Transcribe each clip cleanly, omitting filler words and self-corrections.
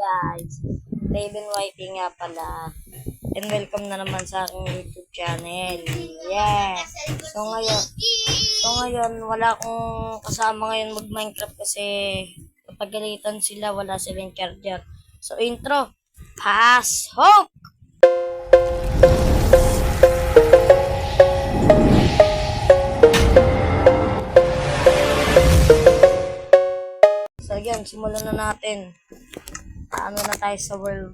guys, Raven YT nga pala. And welcome na naman sa aking YouTube channel. Yes. So ngayon wala akong kasama ngayon mag-Minecraft kasi napagalitan sila, wala silang charger. So intro, pasok! So yan, simulan na natin. Paano na tayo sa world?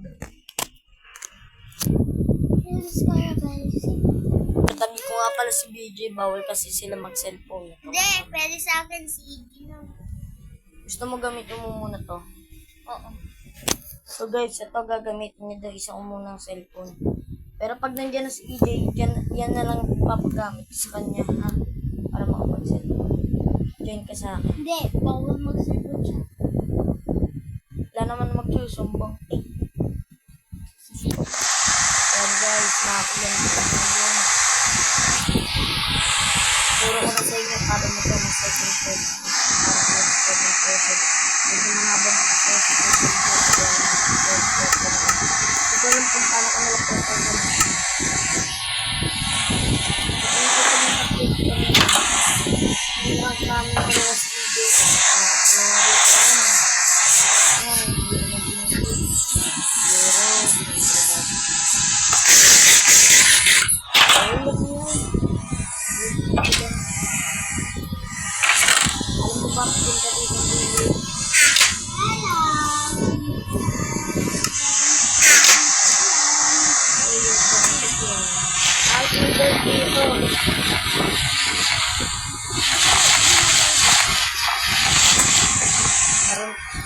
Tabi ko nga pala si BJ, bawal kasi sila mag-cellphone. Hindi, pwede sa akin si Iggy na. Gusto mo gamitin mo muna to? Oo. So guys, ito gagamitin niyo daw isa ko muna ng cellphone. Pero pag nandiyan na si EJ, yan na lang papagamit sa kanya, ha? Para makapag-cellphone. Join ka sa akin. Hindi, bawal mag-cellphone siya. Wala naman magsusumbong. Ayan guys, makakulang dito ngayon. Puro ko na sa inyo para mo ito ng second phone. Para mo ito ng present. Medyo mahabang ito sa second phone. Ito lang kung paano ko nalang present na natin. Ito yung ito yung update ko na yung rank namin ko na sa video.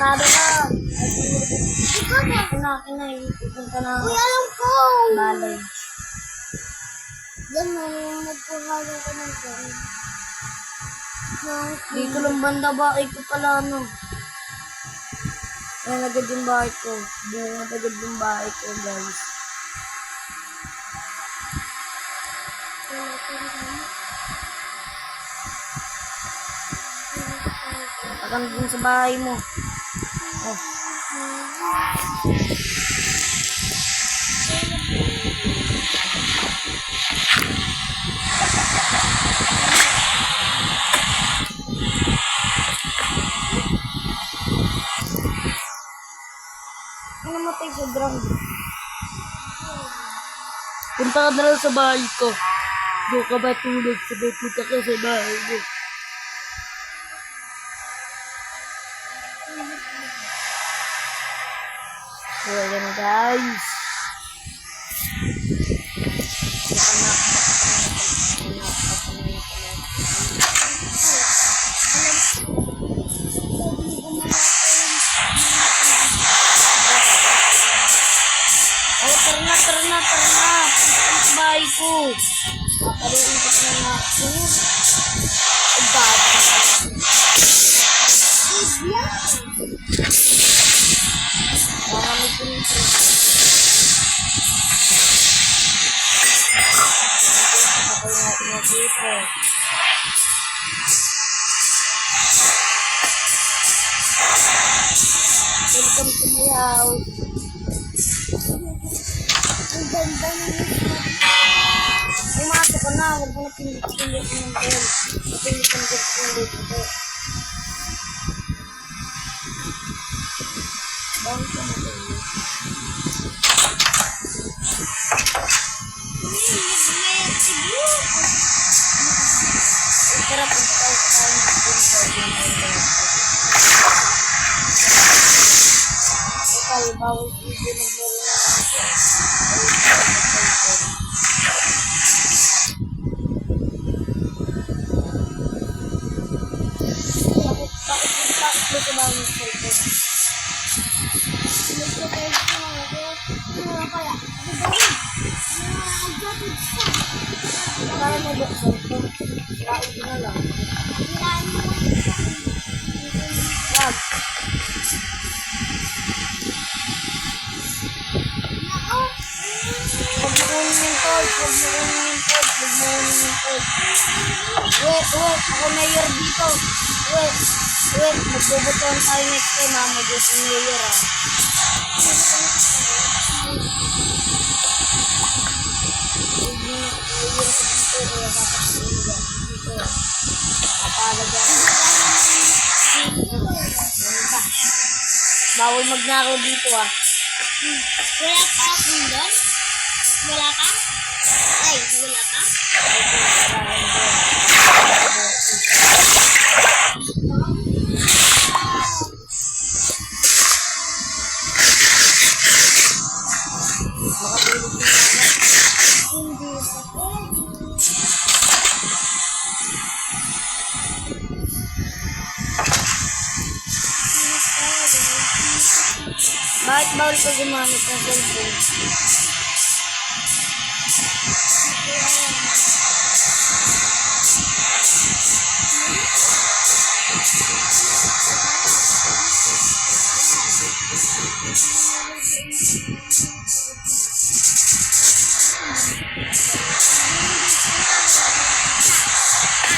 Tado na! Pupunta na. Uy, alam ko! Balay. Diyan na yung nagpahalo ko ng phone. Dito lang banda bahay ko pala, no? Ayan agad yung bahay ko. Bunga agad yung bahay ko, guys. Akan din sa bahay mo. Oh. Ano namatay sa drum? Punta ka na lang sa bahay ko. Doon ka ba tulog? Sabay punta ka sa bahay mo. So, ayan guys. Oh, tara na. Ang bahay ko. Papaluin ko na natin. Ang dati. Marami ko nito. Kapag natin na dito. Welcome to my house. Ang ganda na Pumasok ka na. Huwag mo na pinit-pinit ng bell. Pinit-pinit ito. Bawal ka na ito. Sarap ang tao sa kain. Bawal video ng meron na bakit mo sa bawal ng cellphone? Kaya mo buksan ito. Kain ko na lang. Wag. Huwag mo kunin yung torch. Wait. Ako mayor dito. Wait. Magbubutuan tayo next time, ha. Mag-guess mayor, ha. magnakaw dito ah. Wala ka akong doon? Wala ka? Ay, wala ka? Makatulog din sana. Hindi pa pwede. Bakit bawal ka gumamit ng cellphone?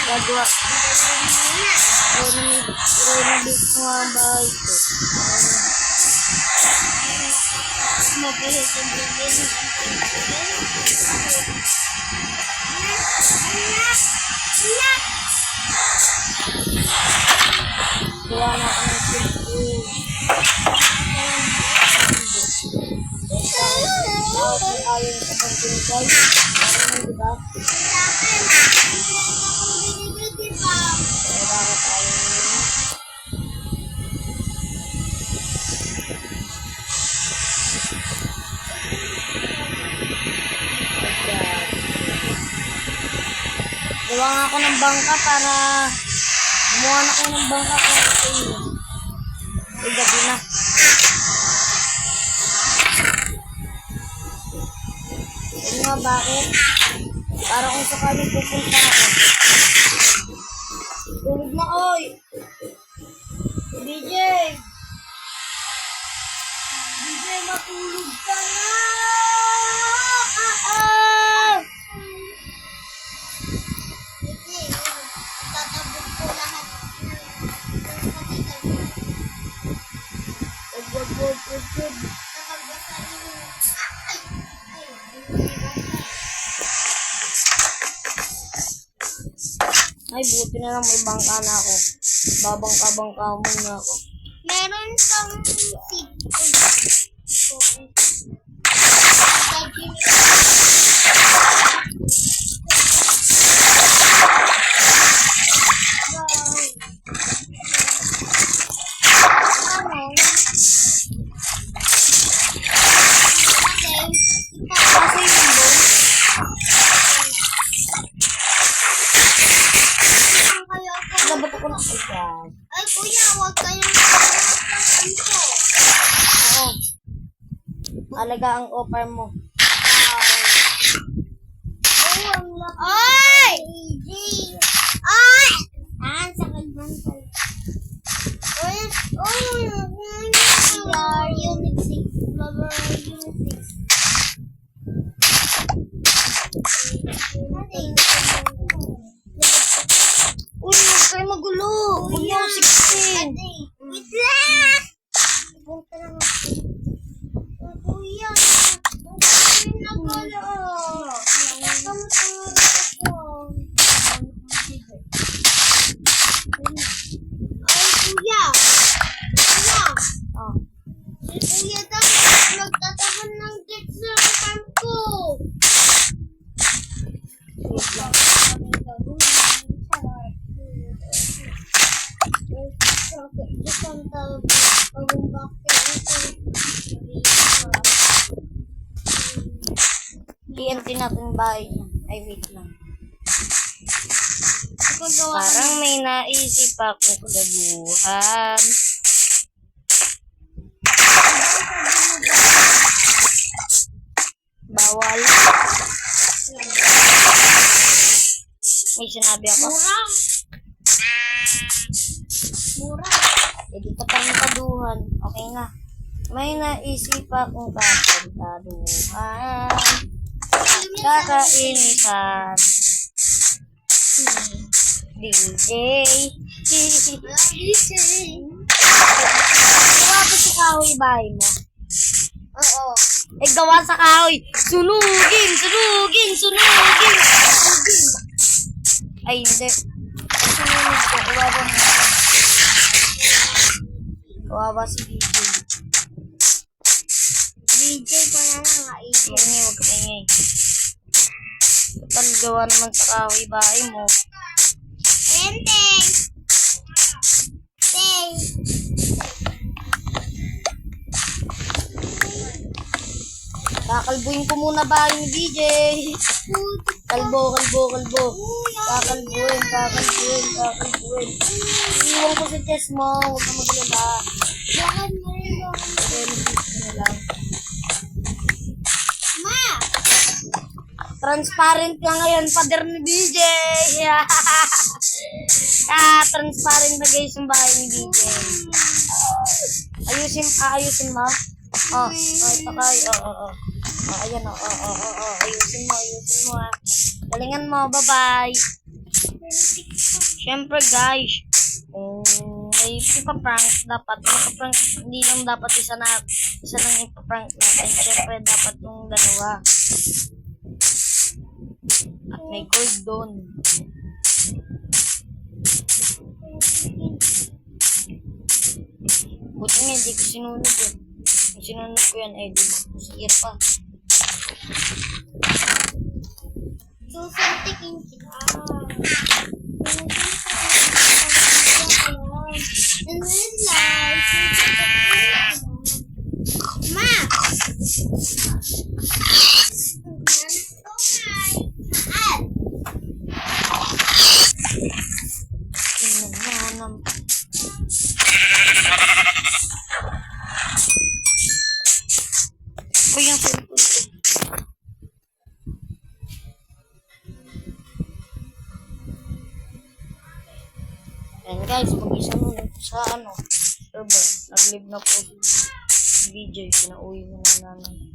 Gagawa. Renovate mo ang bahay ko. Mabilis ang bibili. Gawa na ako ng cellphone. Bakit mo ayaw sa pagkintay? Ano di ba? Kaya bakit ayaw nyo? Gawa nga ako ng bangka para gumawa na kayo ng bangka para sa inyo. Ay, gabi na. Ayun nga, bakit? Para kung sakaling pupunta ako. Tulog na, oy! DJ! DJ, matulog ka na! Tatabog ko lahat ng kapital. Wag. Kapag basahin mo. Ay, buti na lang may bangka na ako. Babangka-bangka muna ako. Meron kang seed. Kasi yung boy, nabot ako ng ikan. Ay, kuya, huwag kayong ito. Oo. Alaga ang offer mo. Ay! Ay! Ah, sakal man pala. Ay, Unit 6. Baba, Unit 6. Uy, huwag kayo magulo. Huwag niyo ako 16. Wait lang! Punta lang ako. Kuya, ang nagulo. Kamutan ako. Ay, kuya. Kuya. Ah, Si kuya daw nagtatahan ng gate sa farm ko. wait lang. TNT natin bahay niya. Ay, wait lang. Parang may naisip akong kagaguhan. Bawal. May sinabi ako. Mura. Eh, di ka pa rin kaduhan. Okay na. May naisip akong kakantaduhan. Kakainisan. DJ. Gawa ba sa kahoy bahay mo? Oo. Eh, gawa sa kahoy. Sunugin! Sunugin! Sunugin! Sunugin! Ay, hindi. Sununog ko. Kawawa mo. Kawawa si DJ. DJ pa na lang, AJ. Maingay, huwag ka maingay. Total, gawa naman sa kahoy bahay mo. Ayan, Teng. Teng. Kakalbuin ko muna bahay ni DJ. Kalbo. Kakalbuin. Iiwan ko sa chest mo. Huwag ka maglala. Bakit mo rin ako? Ano na lang. Ma! Transparent ka ngayon, pader ni DJ. Transparent na guys yung bahay ni DJ. Ayusin mo. Ito kayo. Ayan, ayusin mo, Galingan mo, bye-bye. Siyempre, guys, kung may ipaprank, hindi lang dapat isa lang ipaprank natin. Siyempre, dapat yung dalawa. At may gold doon. Buti nga, hindi ko sinunod eh. Kung sinunod ko yan, di ko sihir pa. Susuntikin kita. And then life. Ma! Uy, yung cellphone ko. Ayan guys, mag-isa nun sa server. Nag-live na po si DJ. Pinauwi mo na namin.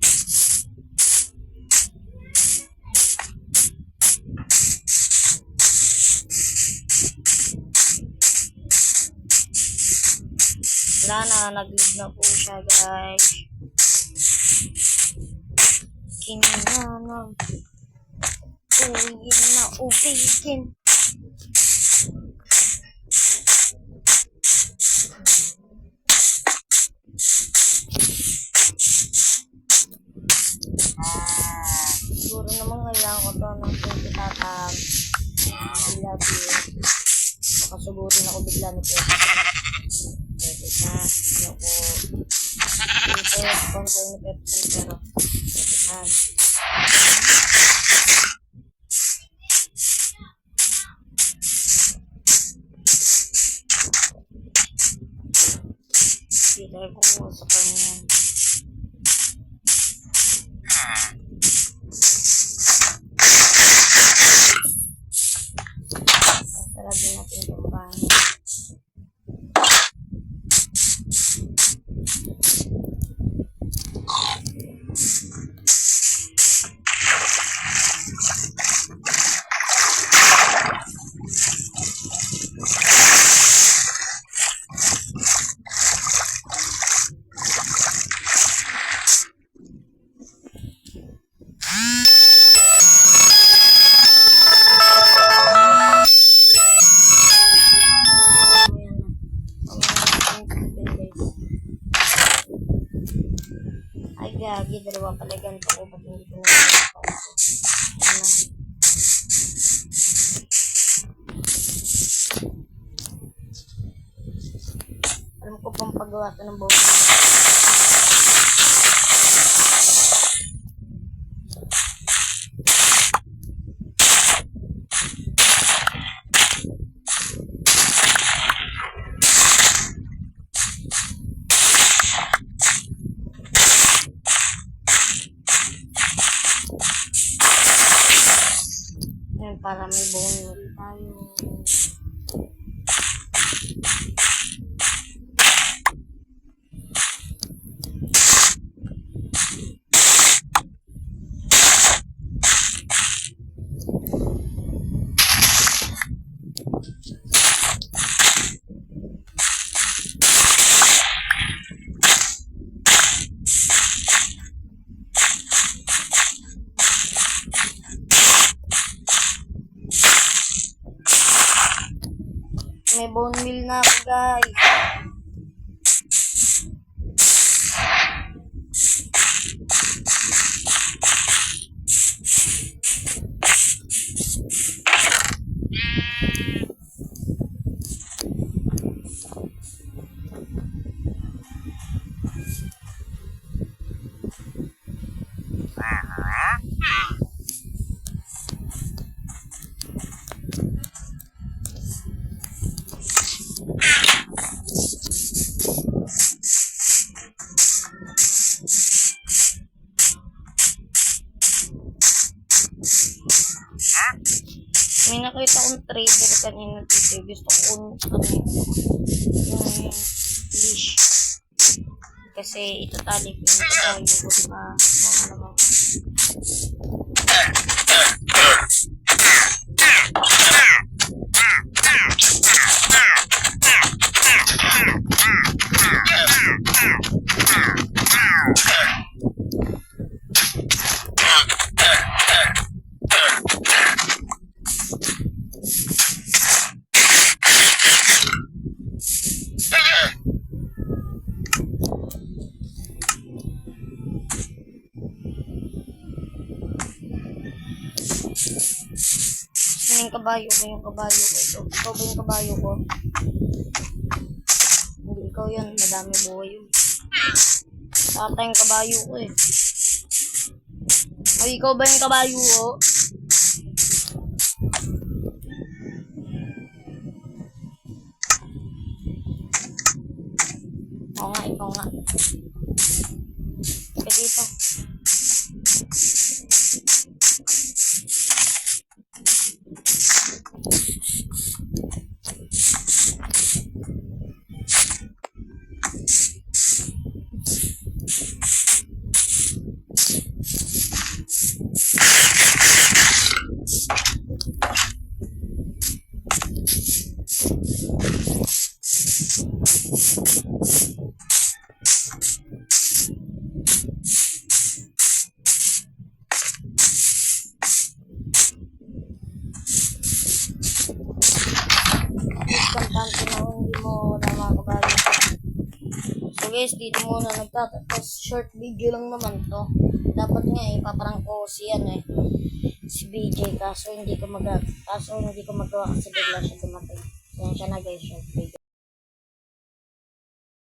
Wala na, nag-live na po siya guys. Kinanang uwi na uwikin. Siguro naman kailangan ko to ng 20 tatam. I love you. Makasugurin ako bigla ni Pepe. Pepe ka. Ayoko. Dito, sponsor ni Pepe pero Pepe ka. Peter ko sa kanya. Sarado natin itong bahay. Ay, gagi, dalawa pala ganito ko. Ba't hindi ko na alam ko pang paggawa ito ng buhok. Yan, para may bone meal tayo. May bone meal na ako, guys. May nakita kong trader kanina dito. Gusto ko kunin sa kanina yung leash. Kasi itatali ko yung kabayo ko, diba? Mga naman. Yung kabayo ko, yung kabayo ko ito. Ikaw ba yung kabayo ko? Hindi ikaw yun, madami buhay yun. Tata yung kabayo ko eh. O ikaw ba yung kabayo ko? Oo nga, ikaw nga. Ika dito. Kampante na hindi mo na mga kabayo. So guys, dito muna nagtatapos. Short video lang naman to. Dapat nga eh, paparang ko si BJ kaso hindi ko magawa kasi bigla siya dumating. Yan siya na guys, short video.